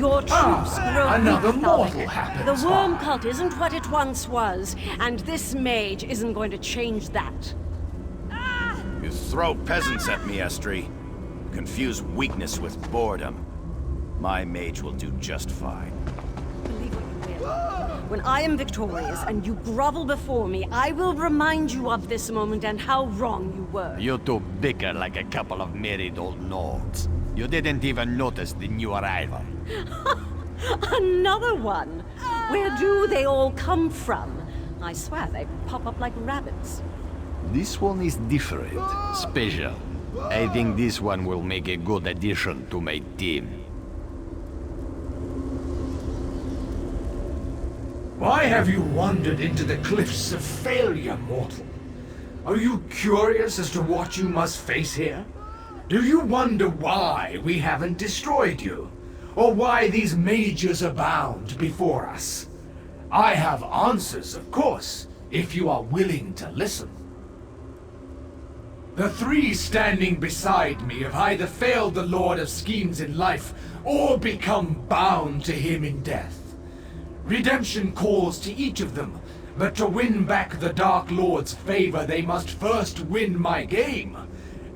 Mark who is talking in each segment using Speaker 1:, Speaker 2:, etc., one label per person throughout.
Speaker 1: Your troops grow
Speaker 2: another
Speaker 1: weak,
Speaker 2: mortal
Speaker 1: Thalvik.
Speaker 2: happens
Speaker 1: The worm
Speaker 2: by.
Speaker 1: cult isn't what it once was, and this mage isn't going to change that.
Speaker 3: You throw peasants at me, Estri. Confuse weakness with boredom. My mage will do just fine.
Speaker 1: Believe what you will. When I am victorious and you grovel before me, I will remind you of this moment and how wrong you were.
Speaker 4: You two bicker like a couple of married old nords. You didn't even notice the new arrival.
Speaker 1: Another one! Where do they all come from? I swear they pop up like rabbits.
Speaker 4: This one is different, special. I think this one will make a good addition to my team.
Speaker 2: Why have you wandered into the cliffs of failure, mortal? Are you curious as to what you must face here? Do you wonder why we haven't destroyed you? Or why these mages abound before us? I have answers, of course, if you are willing to listen. The three standing beside me have either failed the Lord of Schemes in life, or become bound to him in death. Redemption calls to each of them, but to win back the Dark Lord's favor they must first win my game,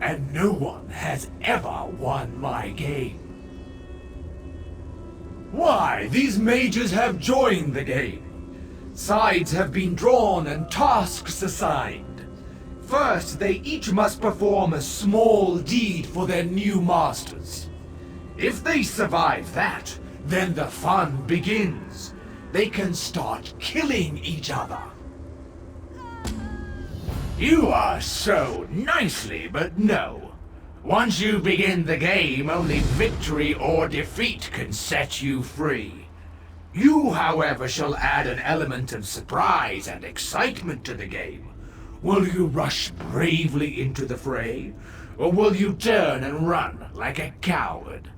Speaker 2: and no one has ever won my game. Why, these mages have joined the game. Sides have been drawn and tasks assigned. First, they each must perform a small deed for their new masters. If they survive that, then the fun begins. They can start killing each other. You are so nicely, but no. Once you begin the game, only victory or defeat can set you free. You, however, shall add an element of surprise and excitement to the game. Will you rush bravely into the fray, or will you turn and run like a coward?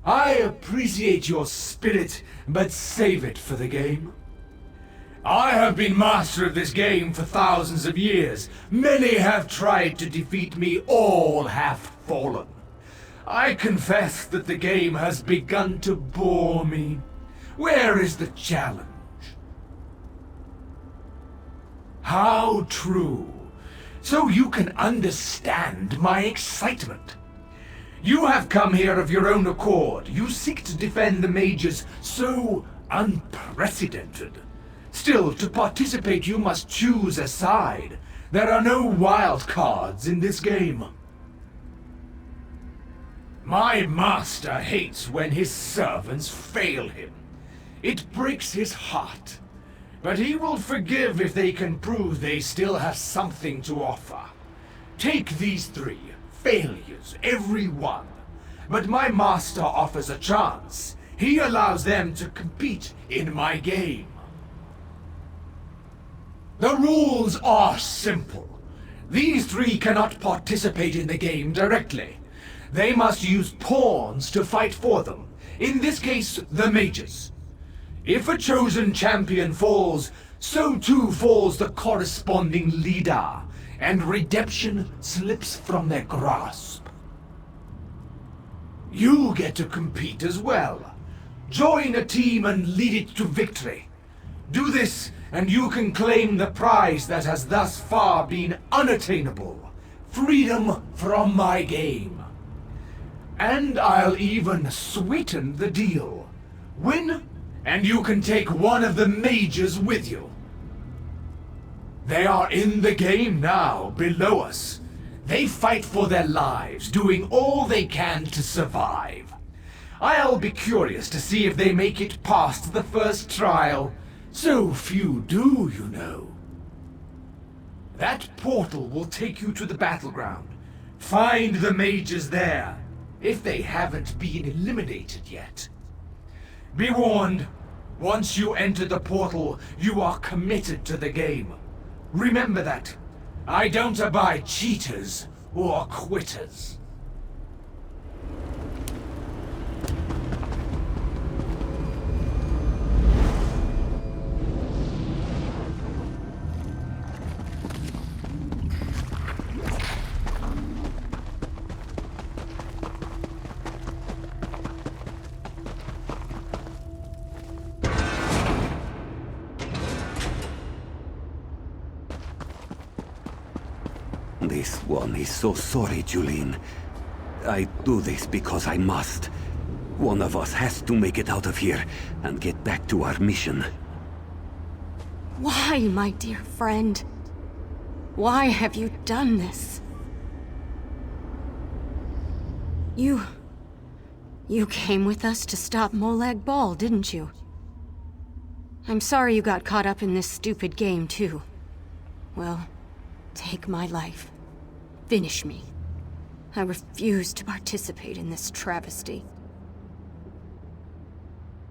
Speaker 2: I appreciate your spirit, but save it for the game. I have been master of this game for thousands of years. Many have tried to defeat me, all have fallen. I confess that the game has begun to bore me. Where is the challenge? How true. So you can understand my excitement. You have come here of your own accord. You seek to defend the mages so unprecedented. Still, to participate you must choose a side. There are no wild cards in this game. My master hates when his servants fail him. It breaks his heart. But he will forgive if they can prove they still have something to offer. Take these three. Failures, every one. But my master offers a chance. He allows them to compete in my game. The rules are simple. These three cannot participate in the game directly. They must use pawns to fight for them. In this case, the mages. If a chosen champion falls, so too falls the corresponding leader, and redemption slips from their grasp. You get to compete as well. Join a team and lead it to victory. Do this, and you can claim the prize that has thus far been unattainable. Freedom from my game. And I'll even sweeten the deal. Win, and you can take one of the mages with you. They are in the game now, below us. They fight for their lives, doing all they can to survive. I'll be curious to see if they make it past the first trial. So few do, you know. That portal will take you to the battleground. Find the mages there, if they haven't been eliminated yet. Be warned, once you enter the portal, you are committed to the game. Remember that. I don't abide cheaters or quitters.
Speaker 5: This one is so sorry, Julene. I do this because I must. One of us has to make it out of here and get back to our mission.
Speaker 1: Why, my dear friend? Why have you done this? You came with us to stop Molag Bal, didn't you? I'm sorry you got caught up in this stupid game, too. Well, take my life. Finish me. I refuse to participate in this travesty.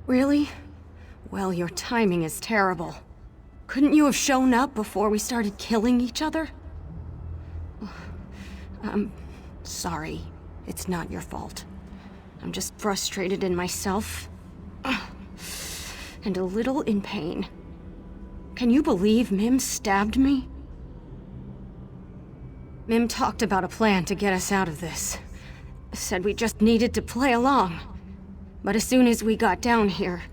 Speaker 1: Really? Well, your timing is terrible. Couldn't you have shown up before we started killing each other? I'm sorry. It's not your fault. I'm just frustrated in myself. And a little in pain. Can you believe Mim stabbed me? Mim talked about a plan to get us out of this. Said we just needed to play along. But as soon as we got down here,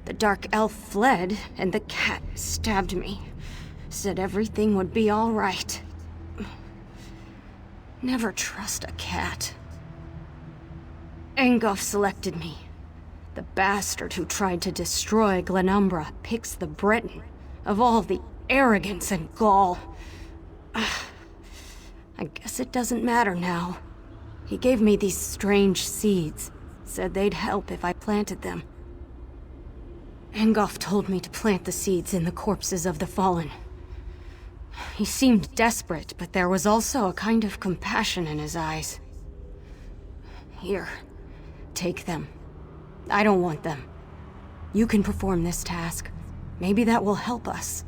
Speaker 1: the dark elf fled and the cat stabbed me. Said everything would be all right. Never trust a cat. Engulf selected me. The bastard who tried to destroy Glenumbra picks the Breton. Of all the arrogance and gall. I guess it doesn't matter now. He gave me these strange seeds. Said they'd help if I planted them. Engulf told me to plant the seeds in the corpses of the fallen. He seemed desperate, but there was also a kind of compassion in his eyes. Here, take them. I don't want them. You can perform this task. Maybe that will help us.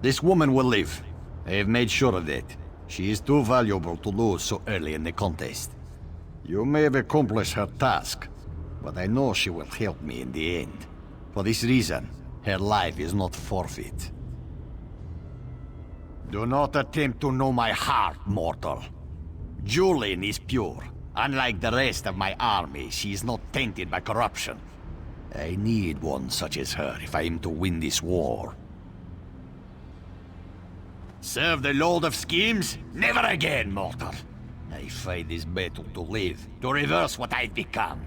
Speaker 4: This woman will live. I have made sure of that. She is too valuable to lose so early in the contest. You may have accomplished her task, but I know she will help me in the end. For this reason, her life is not forfeit. Do not attempt to know my heart, mortal. Julian is pure. Unlike the rest of my army, she is not tainted by corruption. I need one such as her if I am to win this war. Serve the Lord of Schemes? Never again, mortal. I fight this battle to live, to reverse what I've become.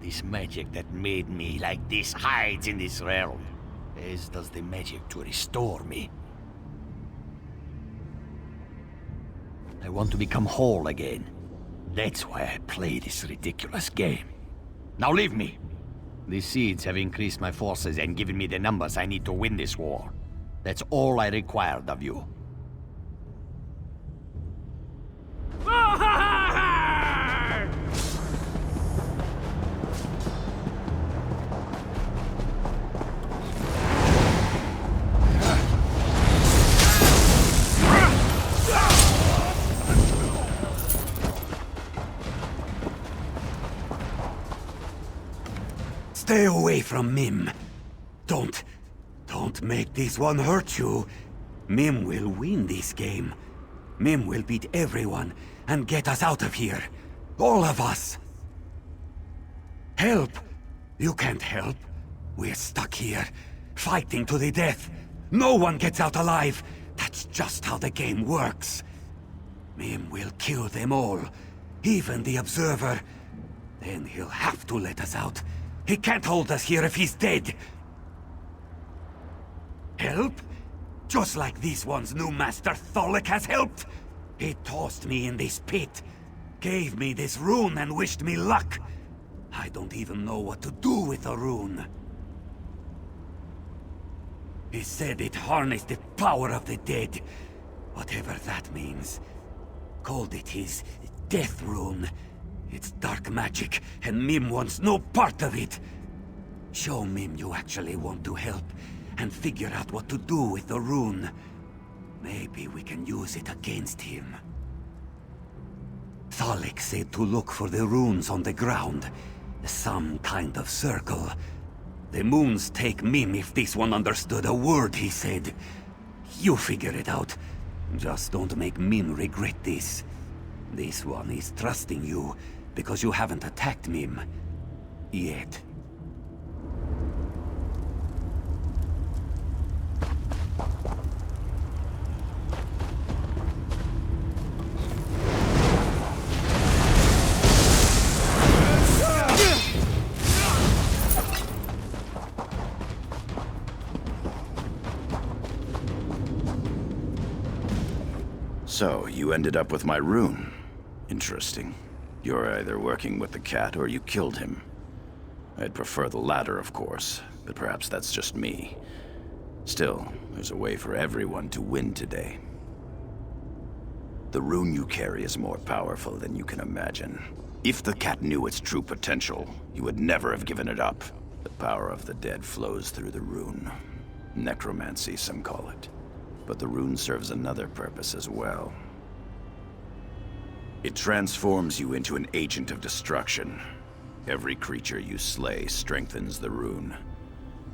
Speaker 4: This magic that made me like this hides in this realm, as does the magic to restore me. I want to become whole again. That's why I play this ridiculous game. Now leave me. These seeds have increased my forces and given me the numbers I need to win this war. That's all I required of you.
Speaker 5: Stay away from Mim. Don't make this one hurt you. Mim will win this game. Mim will beat everyone and get us out of here. All of us. Help! You can't help. We're stuck here, fighting to the death. No one gets out alive. That's just how the game works. Mim will kill them all, even the Observer. Then he'll have to let us out. He can't hold us here if he's dead. Help? Just like this one's new master Tholic has helped. He tossed me in this pit, gave me this rune and wished me luck. I don't even know what to do with the rune. He said it harnessed the power of the dead, whatever that means. Called it his death rune. It's dark magic, and Mim wants no part of it. Show Mim you actually want to help, and figure out what to do with the rune. Maybe we can use it against him. Thalik said to look for the runes on the ground. Some kind of circle. The moons take Mim if this one understood a word he said. You figure it out. Just don't make Mim regret this. This one is trusting you, because you haven't attacked Mim. Yet.
Speaker 3: So, you ended up with my rune. Interesting. You're either working with the cat or you killed him. I'd prefer the latter, of course, but perhaps that's just me. Still, there's a way for everyone to win today. The rune you carry is more powerful than you can imagine. If the cat knew its true potential, you would never have given it up. The power of the dead flows through the rune. Necromancy, some call it. But the rune serves another purpose as well. It transforms you into an agent of destruction. Every creature you slay strengthens the rune.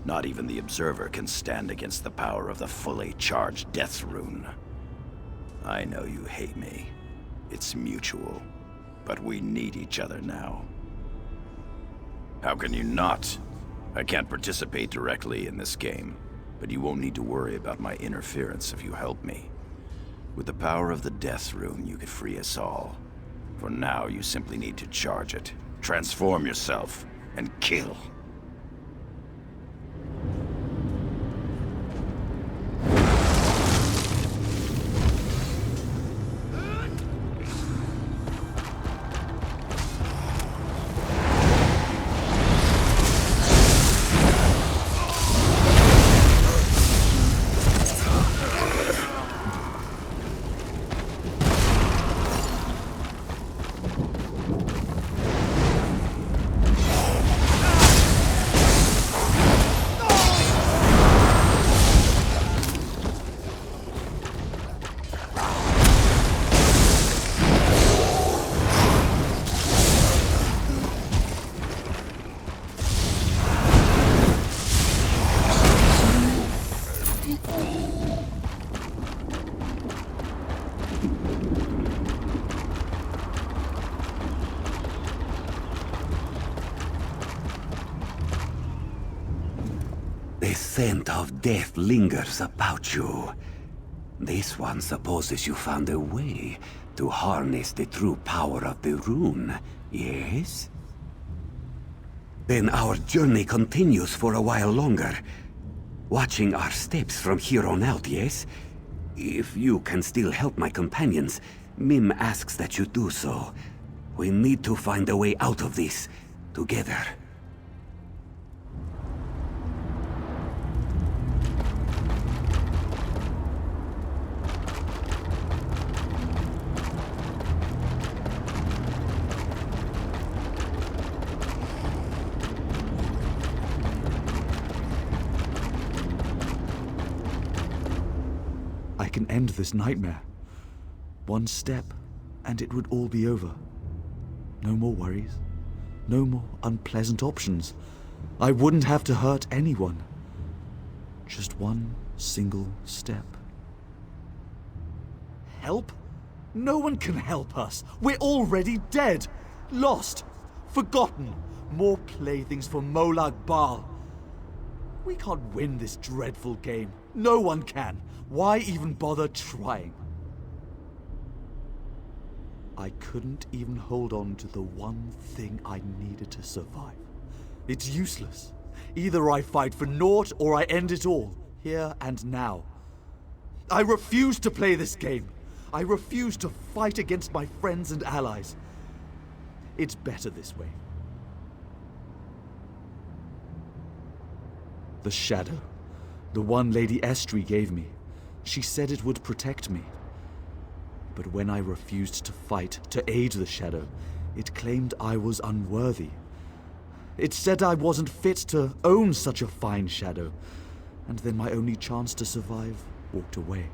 Speaker 3: Not even the Observer can stand against the power of the fully charged Death Rune. I know you hate me. It's mutual. But we need each other now. How can you not? I can't participate directly in this game, but you won't need to worry about my interference if you help me. With the power of the Death Rune, you could free us all. For now, you simply need to charge it, transform yourself, and kill.
Speaker 5: The scent of death lingers about you. This one supposes you found a way to harness the true power of the rune, yes? Then our journey continues for a while longer. Watching our steps from here on out, yes? If you can still help my companions, Mim asks that you do so. We need to find a way out of this, together.
Speaker 6: I can end this nightmare. One step, and it would all be over. No more worries. No more unpleasant options. I wouldn't have to hurt anyone. Just one single step. Help? No one can help us. We're already dead. Lost. Forgotten. More playthings for Molag Bal. We can't win this dreadful game. No one can. Why even bother trying? I couldn't even hold on to the one thing I needed to survive. It's useless. Either I fight for naught or I end it all, here and now. I refuse to play this game. I refuse to fight against my friends and allies. It's better this way. The shadow. The one Lady Estrie gave me. She said it would protect me. But when I refused to fight, to aid the shadow, it claimed I was unworthy. It said I wasn't fit to own such a fine shadow. And then my only chance to survive walked away.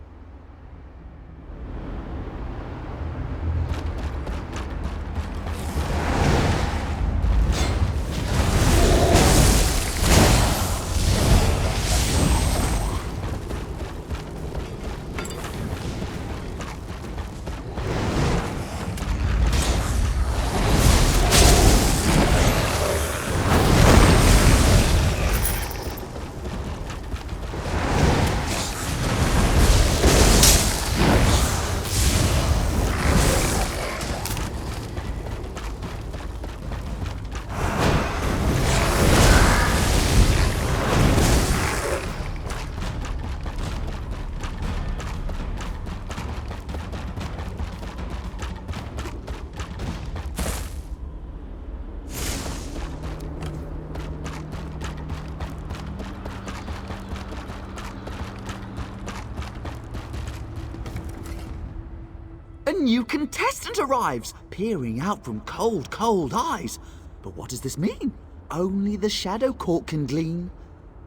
Speaker 7: A new contestant arrives, peering out from cold, cold eyes. But what does this mean? Only the Shadow Court can glean.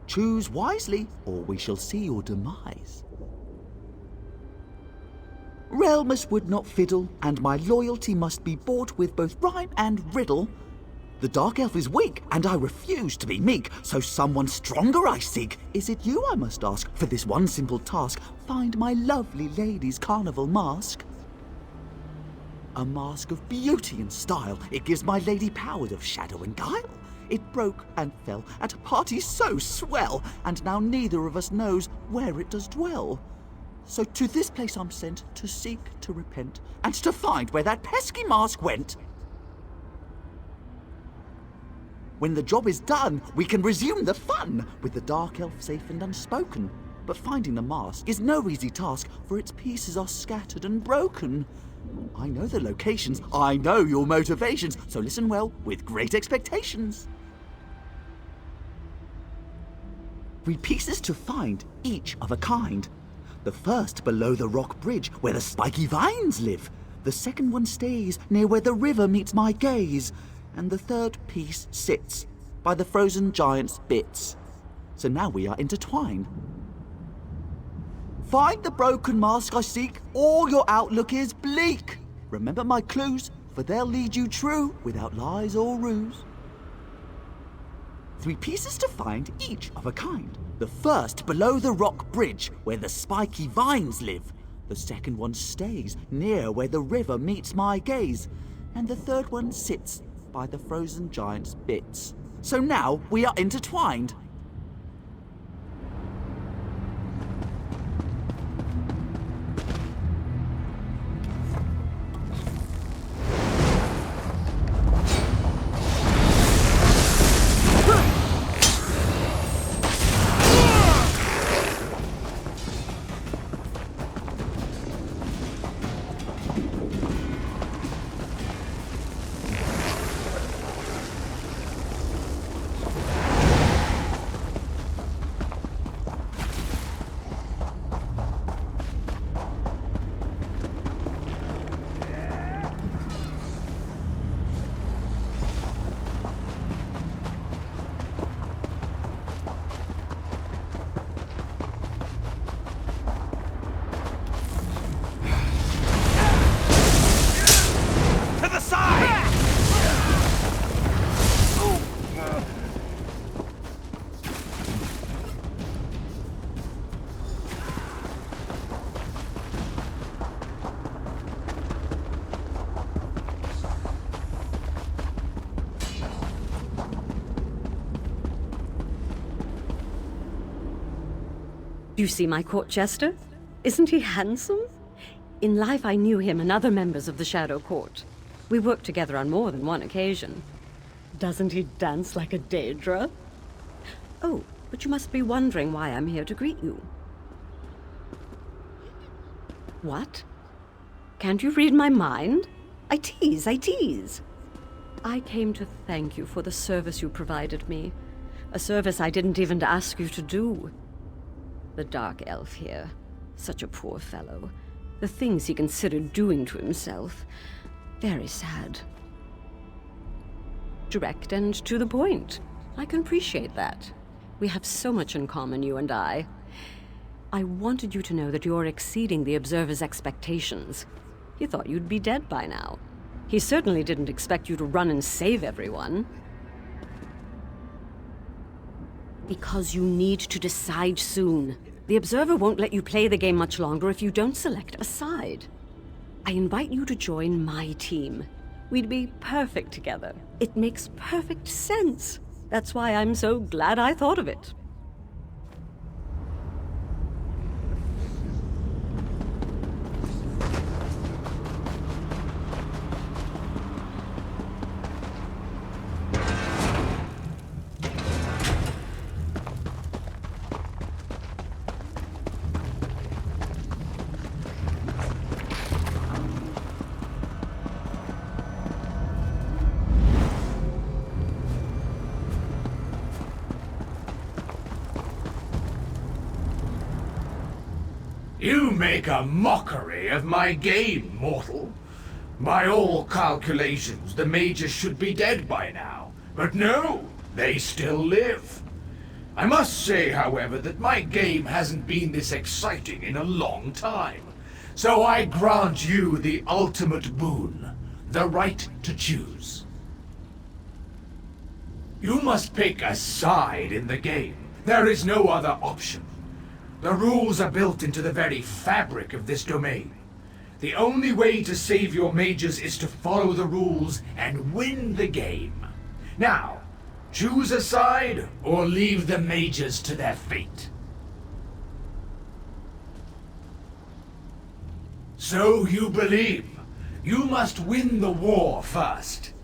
Speaker 7: Choose wisely, or we shall see your demise. Realmus would not fiddle, and my loyalty must be bought with both rhyme and riddle. The Dark Elf is weak, and I refuse to be meek, so someone stronger I seek. Is it you, I must ask, for this one simple task? Find my lovely lady's carnival mask. A mask of beauty and style. It gives my lady powers of shadow and guile. It broke and fell at a party so swell, and now neither of us knows where it does dwell. So to this place I'm sent, to seek, to repent, and to find where that pesky mask went. When the job is done, we can resume the fun, with the Dark Elf safe and unspoken. But finding the mask is no easy task, for its pieces are scattered and broken. I know the locations, I know your motivations, so listen well, with great expectations. 3 pieces to find, each of a kind. The first below the rock bridge, where the spiky vines live. The second one stays near where the river meets my gaze. And the third piece sits by the frozen giant's bits. So now we are intertwined. Find the broken mask I seek, or your outlook is bleak. Remember my clues, for they'll lead you true, without lies or ruse. 3 pieces to find, each of a kind. The first below the rock bridge, where the spiky vines live. The second one stays near where the river meets my gaze. And the third one sits by the frozen giant's bits. So now we are intertwined.
Speaker 8: Do you see my court jester? Isn't he handsome? In life I knew him and other members of the Shadow Court. We worked together on more than one occasion. Doesn't he dance like a Daedra? Oh, but you must be wondering why I'm here to greet you. What? Can't you read my mind? I tease. I came to thank you for the service you provided me. A service I didn't even ask you to do. The Dark Elf here. Such a poor fellow. The things he considered doing to himself. Very sad. Direct and to the point. I can appreciate that. We have so much in common, you and I. I wanted you to know that you're exceeding the Observer's expectations. He thought you'd be dead by now. He certainly didn't expect you to run and save everyone. Because you need to decide soon. The Observer won't let you play the game much longer if you don't select a side. I invite you to join my team. We'd be perfect together. It makes perfect sense. That's why I'm so glad I thought of it.
Speaker 2: You make a mockery of my game, mortal. By all calculations, the mages should be dead by now. But no, they still live. I must say, however, that my game hasn't been this exciting in a long time. So I grant you the ultimate boon, the right to choose. You must pick a side in the game. There is no other option. The rules are built into the very fabric of this domain. The only way to save your mages is to follow the rules and win the game. Now, choose a side or leave the mages to their fate. So you believe. You must win the war first.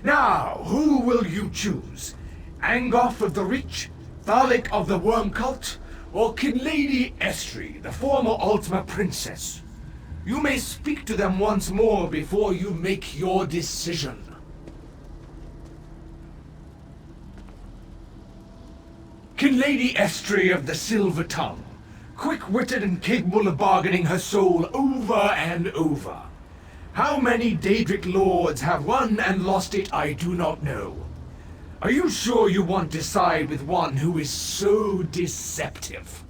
Speaker 2: Now, who will you choose? Angoth of the Rich? Thalik of the Worm Cult? Or Kinlady Estri, the former Ultima Princess? You may speak to them once more before you make your decision. Kinlady Estri of the Silver Tongue, quick-witted and capable of bargaining her soul over and over. How many Daedric lords have won and lost it, I do not know. Are you sure you want to side with one who is so deceptive?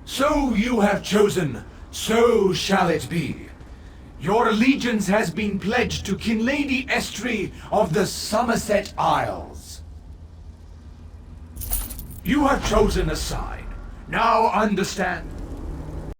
Speaker 2: So you have chosen, so shall it be. Your allegiance has been pledged to Kinlady Estri of the Somerset Isles. You have chosen a side. Now understand.